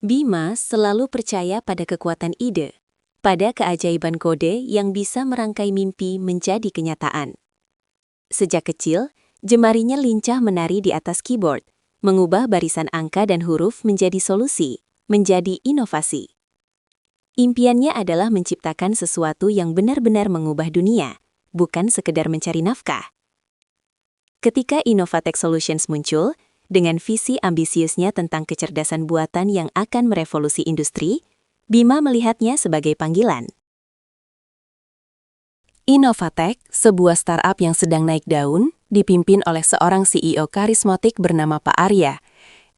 Bima selalu percaya pada kekuatan ide, pada keajaiban kode yang bisa merangkai mimpi menjadi kenyataan. Sejak kecil, jemarinya lincah menari di atas keyboard, mengubah barisan angka dan huruf menjadi solusi, menjadi inovasi. Impiannya adalah menciptakan sesuatu yang benar-benar mengubah dunia, bukan sekedar mencari nafkah. Ketika Innovatech Solutions muncul, dengan visi ambisiusnya tentang kecerdasan buatan yang akan merevolusi industri, Bima melihatnya sebagai panggilan. Innovatech, sebuah startup yang sedang naik daun, dipimpin oleh seorang CEO karismatik bernama Pak Arya.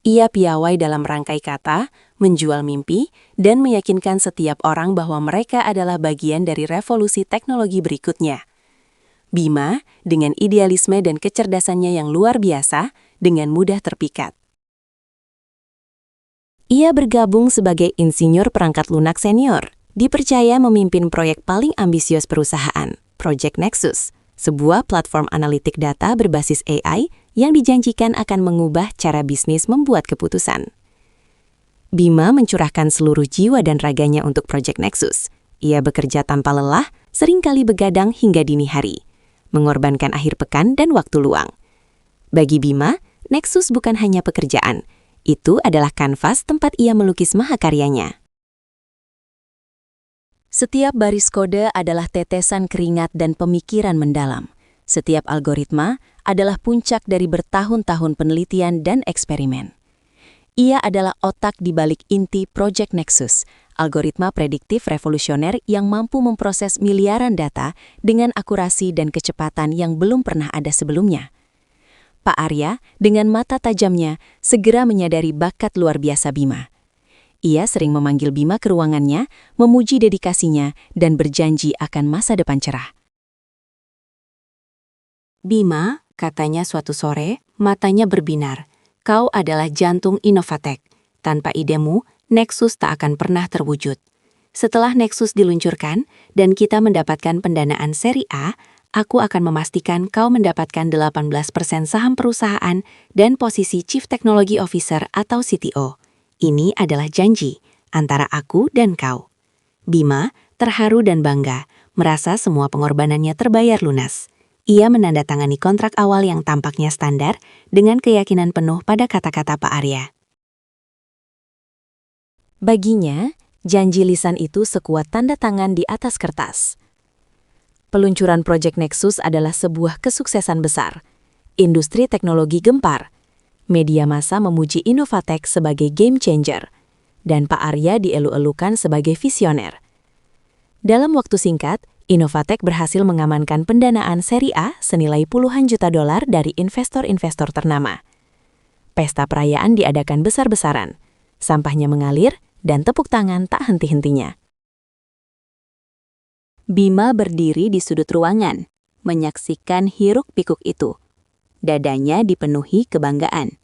Ia piawai dalam rangkai kata, menjual mimpi, dan meyakinkan setiap orang bahwa mereka adalah bagian dari revolusi teknologi berikutnya. Bima, dengan idealisme dan kecerdasannya yang luar biasa, dengan mudah terpikat. Ia bergabung sebagai insinyur perangkat lunak senior, dipercaya memimpin proyek paling ambisius perusahaan, Project Nexus, sebuah platform analitik data berbasis AI yang dijanjikan akan mengubah cara bisnis membuat keputusan. Bima mencurahkan seluruh jiwa dan raganya untuk Project Nexus. Ia bekerja tanpa lelah, seringkali begadang hingga dini hari, mengorbankan akhir pekan dan waktu luang. Bagi Bima, Nexus bukan hanya pekerjaan, itu adalah kanvas tempat ia melukis mahakaryanya. Setiap baris kode adalah tetesan keringat dan pemikiran mendalam. Setiap algoritma adalah puncak dari bertahun-tahun penelitian dan eksperimen. Ia adalah otak di balik inti Project Nexus, algoritma prediktif revolusioner yang mampu memproses miliaran data dengan akurasi dan kecepatan yang belum pernah ada sebelumnya. Pak Arya, dengan mata tajamnya, segera menyadari bakat luar biasa Bima. Ia sering memanggil Bima ke ruangannya, memuji dedikasinya, dan berjanji akan masa depan cerah. Bima, katanya suatu sore, matanya berbinar. Kau adalah jantung Innovatech. Tanpa idemu, Nexus tak akan pernah terwujud. Setelah Nexus diluncurkan dan kita mendapatkan pendanaan seri A, aku akan memastikan kau mendapatkan 18% saham perusahaan dan posisi Chief Technology Officer atau CTO. Ini adalah janji antara aku dan kau. Bima terharu dan bangga, merasa semua pengorbanannya terbayar lunas. Ia menandatangani kontrak awal yang tampaknya standar dengan keyakinan penuh pada kata-kata Pak Arya. Baginya, janji lisan itu sekuat tanda tangan di atas kertas. Peluncuran Project Nexus adalah sebuah kesuksesan besar. Industri teknologi gempar. Media massa memuji Innovatech sebagai game changer. Dan Pak Arya dielu-elukan sebagai visioner. Dalam waktu singkat, Innovatech berhasil mengamankan pendanaan seri A senilai puluhan juta dolar dari investor-investor ternama. Pesta perayaan diadakan besar-besaran. Sampahnya mengalir dan tepuk tangan tak henti-hentinya. Bima berdiri di sudut ruangan, menyaksikan hiruk-pikuk itu. Dadanya dipenuhi kebanggaan.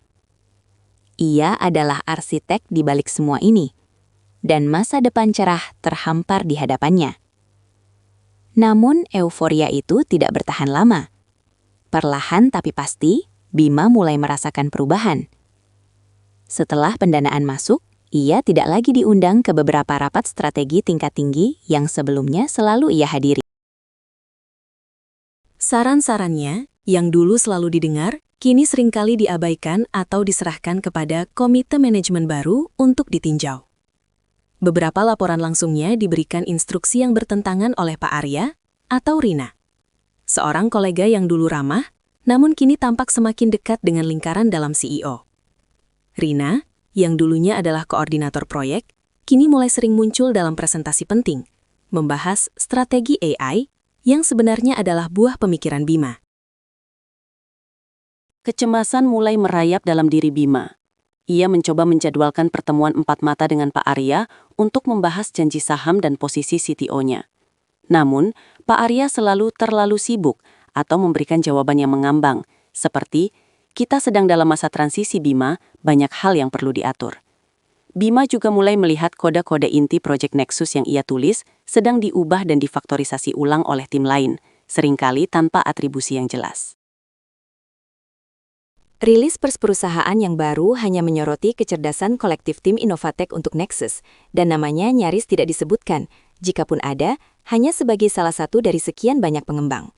Ia adalah arsitek di balik semua ini, dan masa depan cerah terhampar di hadapannya. Namun euforia itu tidak bertahan lama. Perlahan tapi pasti, Bima mulai merasakan perubahan. Setelah pendanaan masuk, ia tidak lagi diundang ke beberapa rapat strategi tingkat tinggi yang sebelumnya selalu ia hadiri. Saran-sarannya, yang dulu selalu didengar, kini seringkali diabaikan atau diserahkan kepada komite manajemen baru untuk ditinjau. Beberapa laporan langsungnya diberikan instruksi yang bertentangan oleh Pak Arya atau Rina. Seorang kolega yang dulu ramah, namun kini tampak semakin dekat dengan lingkaran dalam CEO. Rina, yang dulunya adalah koordinator proyek, kini mulai sering muncul dalam presentasi penting, membahas strategi AI yang sebenarnya adalah buah pemikiran Bima. Kecemasan mulai merayap dalam diri Bima. Ia mencoba menjadwalkan pertemuan 4 mata dengan Pak Arya untuk membahas janji saham dan posisi CTO-nya. Namun, Pak Arya selalu terlalu sibuk atau memberikan jawaban yang mengambang, seperti, kita sedang dalam masa transisi Bima, banyak hal yang perlu diatur. Bima juga mulai melihat kode-kode inti Project Nexus yang ia tulis sedang diubah dan difaktorisasi ulang oleh tim lain, seringkali tanpa atribusi yang jelas. Rilis pers perusahaan yang baru hanya menyoroti kecerdasan kolektif tim Innovatek untuk Nexus, dan namanya nyaris tidak disebutkan, jikapun ada, hanya sebagai salah satu dari sekian banyak pengembang.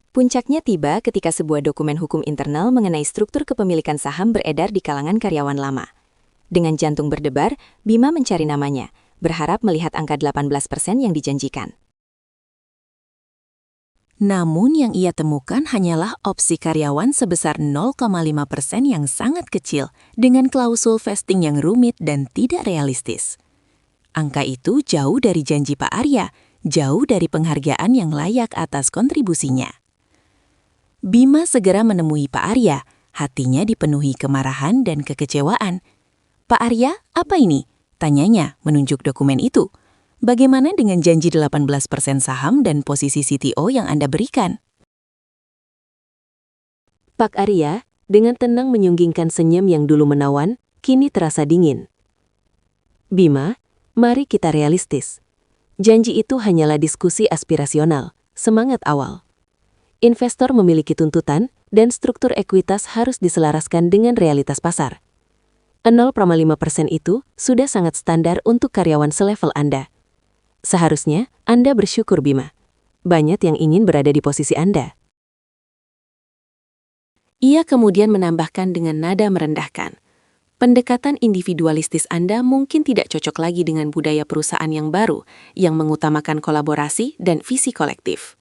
Puncaknya tiba ketika sebuah dokumen hukum internal mengenai struktur kepemilikan saham beredar di kalangan karyawan lama. Dengan jantung berdebar, Bima mencari namanya, berharap melihat angka 18% yang dijanjikan. Namun yang ia temukan hanyalah opsi karyawan sebesar 0,5% yang sangat kecil dengan klausul vesting yang rumit dan tidak realistis. Angka itu jauh dari janji Pak Arya, jauh dari penghargaan yang layak atas kontribusinya. Bima segera menemui Pak Arya, hatinya dipenuhi kemarahan dan kekecewaan. "Pak Arya, apa ini?" tanyanya menunjuk dokumen itu. "Bagaimana dengan janji 18% saham dan posisi CTO yang Anda berikan?" Pak Arya, dengan tenang menyunggingkan senyum yang dulu menawan, kini terasa dingin. "Bima, mari kita realistis. Janji itu hanyalah diskusi aspirasional, semangat awal. Investor memiliki tuntutan, dan struktur ekuitas harus diselaraskan dengan realitas pasar. 0,5% itu sudah sangat standar untuk karyawan selevel Anda. Seharusnya Anda bersyukur, Bima. Banyak yang ingin berada di posisi Anda." Ia kemudian menambahkan dengan nada merendahkan, "Pendekatan individualistis Anda mungkin tidak cocok lagi dengan budaya perusahaan yang baru, yang mengutamakan kolaborasi dan visi kolektif."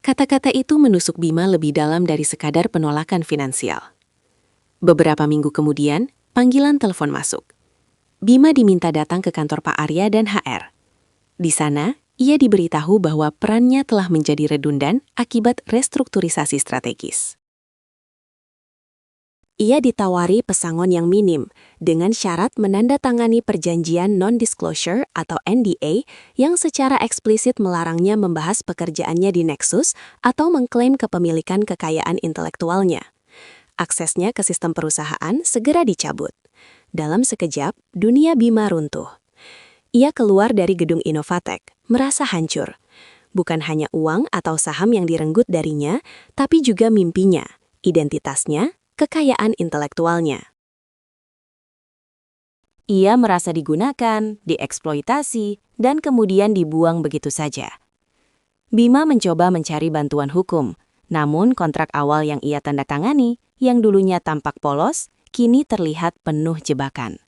Kata-kata itu menusuk Bima lebih dalam dari sekadar penolakan finansial. Beberapa minggu kemudian, panggilan telepon masuk. Bima diminta datang ke kantor Pak Arya dan HR. Di sana, ia diberitahu bahwa perannya telah menjadi redundan akibat restrukturisasi strategis. Ia ditawari pesangon yang minim, dengan syarat menandatangani perjanjian non-disclosure atau NDA yang secara eksplisit melarangnya membahas pekerjaannya di Nexus atau mengklaim kepemilikan kekayaan intelektualnya. Aksesnya ke sistem perusahaan segera dicabut. Dalam sekejap, dunia Bima runtuh. Ia keluar dari gedung Innovatek, merasa hancur. Bukan hanya uang atau saham yang direnggut darinya, tapi juga mimpinya, identitasnya, kekayaan intelektualnya. Ia merasa digunakan, dieksploitasi, dan kemudian dibuang begitu saja. Bima mencoba mencari bantuan hukum, namun kontrak awal yang ia tandatangani, yang dulunya tampak polos, kini terlihat penuh jebakan.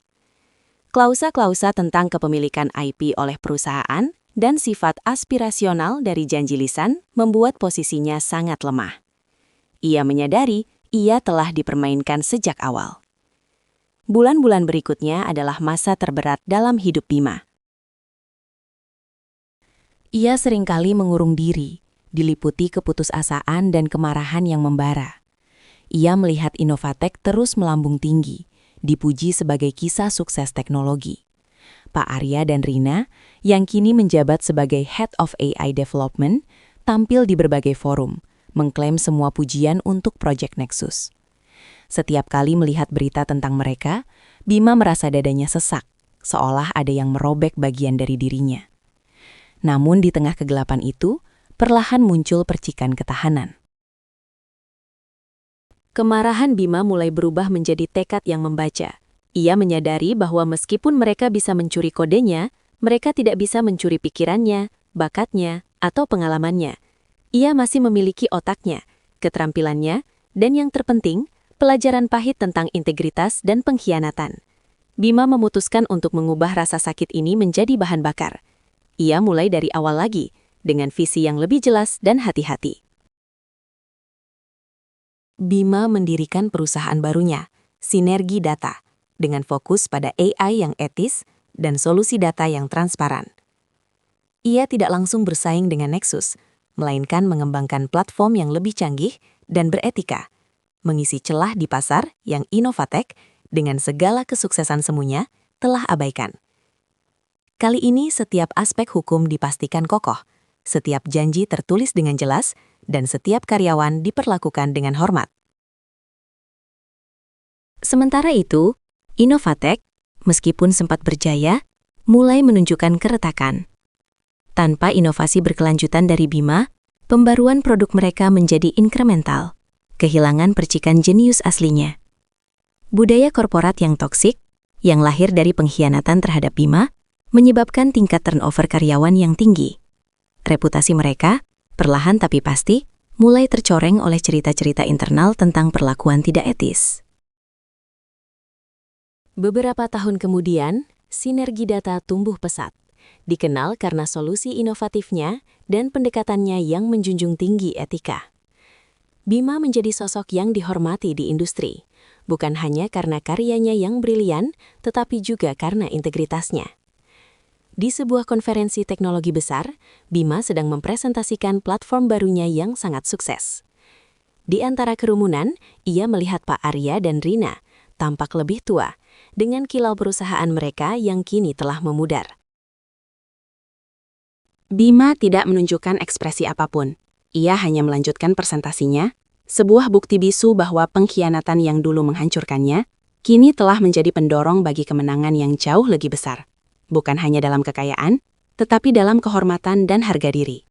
Klausa-klausa tentang kepemilikan IP oleh perusahaan dan sifat aspirasional dari janji lisan membuat posisinya sangat lemah. Ia menyadari ia telah dipermainkan sejak awal. Bulan-bulan berikutnya adalah masa terberat dalam hidup Bima. Ia seringkali mengurung diri, diliputi keputusasaan dan kemarahan yang membara. Ia melihat Innovatek terus melambung tinggi, dipuji sebagai kisah sukses teknologi. Pak Arya dan Rina, yang kini menjabat sebagai Head of AI Development, tampil di berbagai forum, mengklaim semua pujian untuk Project Nexus. Setiap kali melihat berita tentang mereka, Bima merasa dadanya sesak, seolah ada yang merobek bagian dari dirinya. Namun di tengah kegelapan itu, perlahan muncul percikan ketahanan. Kemarahan Bima mulai berubah menjadi tekad yang membaca. Ia menyadari bahwa meskipun mereka bisa mencuri kodenya, mereka tidak bisa mencuri pikirannya, bakatnya, atau pengalamannya. Ia masih memiliki otaknya, keterampilannya, dan yang terpenting, pelajaran pahit tentang integritas dan pengkhianatan. Bima memutuskan untuk mengubah rasa sakit ini menjadi bahan bakar. Ia mulai dari awal lagi, dengan visi yang lebih jelas dan hati-hati. Bima mendirikan perusahaan barunya, Sinergi Data, dengan fokus pada AI yang etis dan solusi data yang transparan. Ia tidak langsung bersaing dengan Nexus, melainkan mengembangkan platform yang lebih canggih dan beretika, mengisi celah di pasar yang Innovatek dengan segala kesuksesan semuanya telah abaikan. Kali ini setiap aspek hukum dipastikan kokoh, setiap janji tertulis dengan jelas, dan setiap karyawan diperlakukan dengan hormat. Sementara itu, Innovatek, meskipun sempat berjaya, mulai menunjukkan keretakan. Tanpa inovasi berkelanjutan dari Bima, pembaruan produk mereka menjadi inkremental. kehilangan percikan jenius aslinya. Budaya korporat yang toksik, yang lahir dari pengkhianatan terhadap Bima, menyebabkan tingkat turnover karyawan yang tinggi. Reputasi mereka, perlahan tapi pasti, mulai tercoreng oleh cerita-cerita internal tentang perlakuan tidak etis. Beberapa tahun kemudian, Sinergi Data tumbuh pesat. Dikenal karena solusi inovatifnya dan pendekatannya yang menjunjung tinggi etika. Bima menjadi sosok yang dihormati di industri, bukan hanya karena karyanya yang brilian, tetapi juga karena integritasnya. Di sebuah konferensi teknologi besar, Bima sedang mempresentasikan platform barunya yang sangat sukses. Di antara kerumunan, ia melihat Pak Arya dan Rina, tampak lebih tua, dengan kilau perusahaan mereka yang kini telah memudar. Bima tidak menunjukkan ekspresi apapun. Ia hanya melanjutkan presentasinya, sebuah bukti bisu bahwa pengkhianatan yang dulu menghancurkannya, kini telah menjadi pendorong bagi kemenangan yang jauh lebih besar. Bukan hanya dalam kekayaan, tetapi dalam kehormatan dan harga diri.